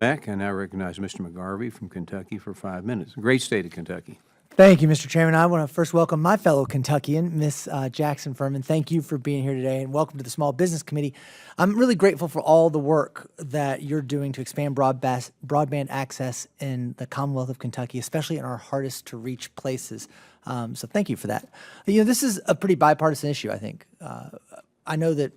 Back, I now recognize Mr. McGarvey from Kentucky for 5 minutes. Great state of Kentucky. Thank you, Mr. Chairman. I want to first welcome my fellow Kentuckian, Ms. Jackson Furman. Thank you for being here today, and welcome to the Small Business Committee. I'm really grateful for all the work that you're doing to expand broadband access in the Commonwealth of Kentucky, especially in our hardest to reach places. So thank you for that. You know, this is a pretty bipartisan issue, I think. I know that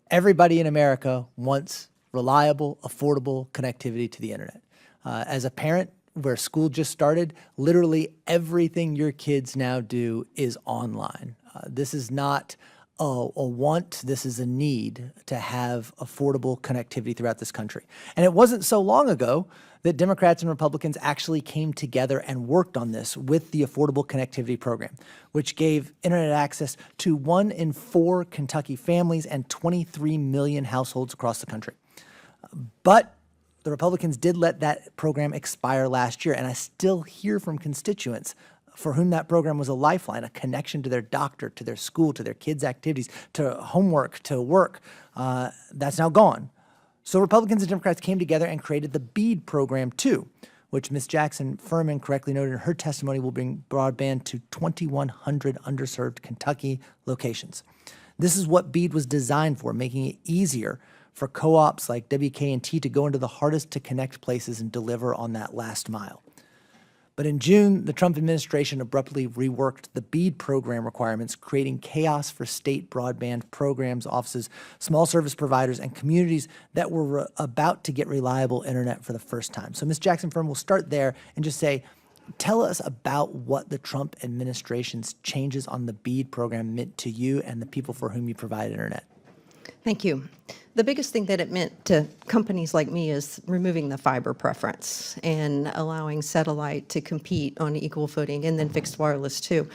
everybody in America wants reliable, affordable connectivity to the internet. As a parent, where school just started, literally everything your kids now do is online. This is not a want, this is a need to have affordable connectivity throughout this country. And it wasn't so long ago that Democrats and Republicans actually came together and worked on this with the Affordable Connectivity Program, which gave internet access to 1 in 4 Kentucky families and 23 million households across the country. But the Republicans did let that program expire last year, and I still hear from constituents for whom that program was a lifeline, a connection to their doctor, to their school, to their kids' activities, to homework, to work. That's now gone. So Republicans and Democrats came together and created the BEAD program too, which Ms. Jackson Furman correctly noted in her testimony will bring broadband to 2,100 underserved Kentucky locations. This is what BEAD was designed for, making it easier for co-ops like WK&T to go into the hardest to connect places and deliver on that last mile. But in June, the Trump administration abruptly reworked the BEAD program requirements, creating chaos for state broadband programs, offices, small service providers, and communities that were about to get reliable internet for the first time. So Ms. Jackson Furman, we'll start there and just say, tell us about what the Trump administration's changes on the BEAD program meant to you and the people for whom you provide internet. Thank you. The biggest thing that it meant to companies like me is removing the fiber preference and allowing satellite to compete on equal footing, and then fixed wireless too.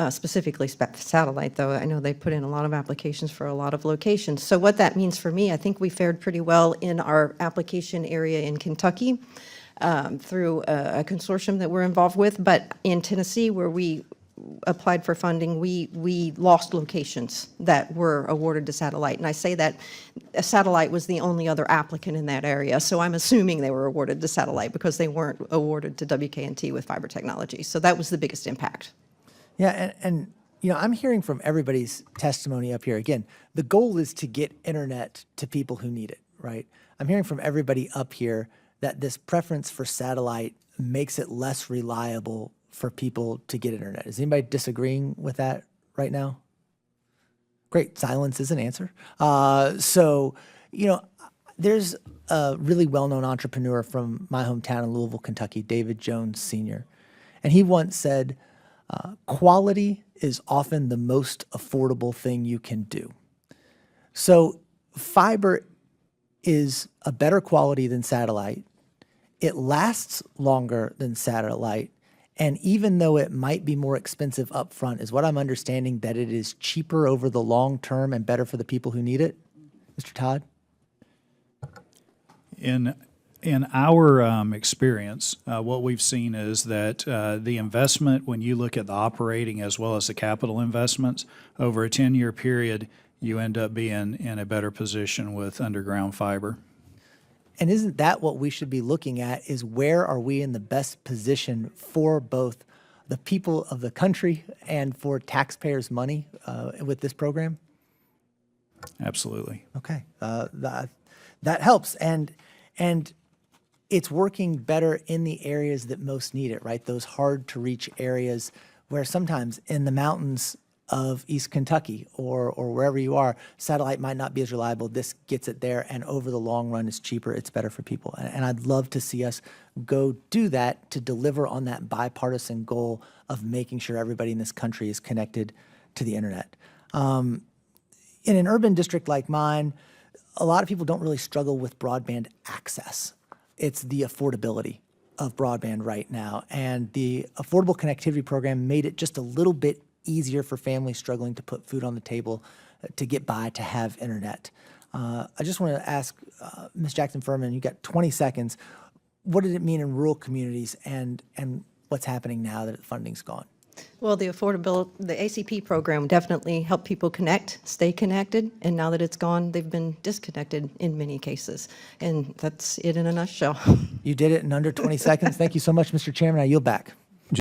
Specifically satellite, though, I know they put in a lot of applications for a lot of locations. So what that means for me, I think we fared pretty well in our application area in Kentucky through a consortium that we're involved with, but in Tennessee, where we applied for funding, we lost locations that were awarded to satellite. And I say that a satellite was the only other applicant in that area. So I'm assuming they were awarded to satellite because they weren't awarded to WK&T with fiber technology. So that was the biggest impact. Yeah, and you know, I'm hearing from everybody's testimony up here. Again, the goal is to get internet to people who need it, right? I'm hearing from everybody up here that this preference for satellite makes it less reliable for people to get internet. Is anybody disagreeing with that right now? Great, silence is an answer. So, you know, there's a really well-known entrepreneur from my hometown in Louisville, Kentucky, David Jones Sr. And he once said, quality is often the most affordable thing you can do. So fiber is a better quality than satellite. It lasts longer than satellite. And even though it might be more expensive up front, is what I'm understanding that it is cheaper over the long term and better for the people who need it? Mr. Todd? In our experience, what we've seen is that the investment, when you look at the operating as well as the capital investments, over a 10-year period, you end up being in a better position with underground fiber. And isn't that what we should be looking at, is where are we in the best position for both the people of the country and for taxpayers' money with this program? Absolutely. Okay, that helps. And it's working better in the areas that most need it, right? Those hard to reach areas where sometimes in the mountains of East Kentucky or wherever you are, satellite might not be as reliable. This gets it there, and over the long run, it's cheaper, it's better for people. And I'd love to see us go do that to deliver on that bipartisan goal of making sure everybody in this country is connected to the internet. In an urban district like mine, a lot of people don't really struggle with broadband access. It's the affordability of broadband right now. And the Affordable Connectivity Program made it just a little bit easier for families struggling to put food on the table, to get by, to have internet. I just want to ask Ms. Jackson Furman, you got 20 seconds. What did it mean in rural communities and what's happening now that the funding's gone? Well, the ACP program definitely helped people connect, stay connected, and now that it's gone, they've been disconnected in many cases. And that's it in a nutshell. You did it in under 20 seconds. Thank you so much, Mr. Chairman. I yield back.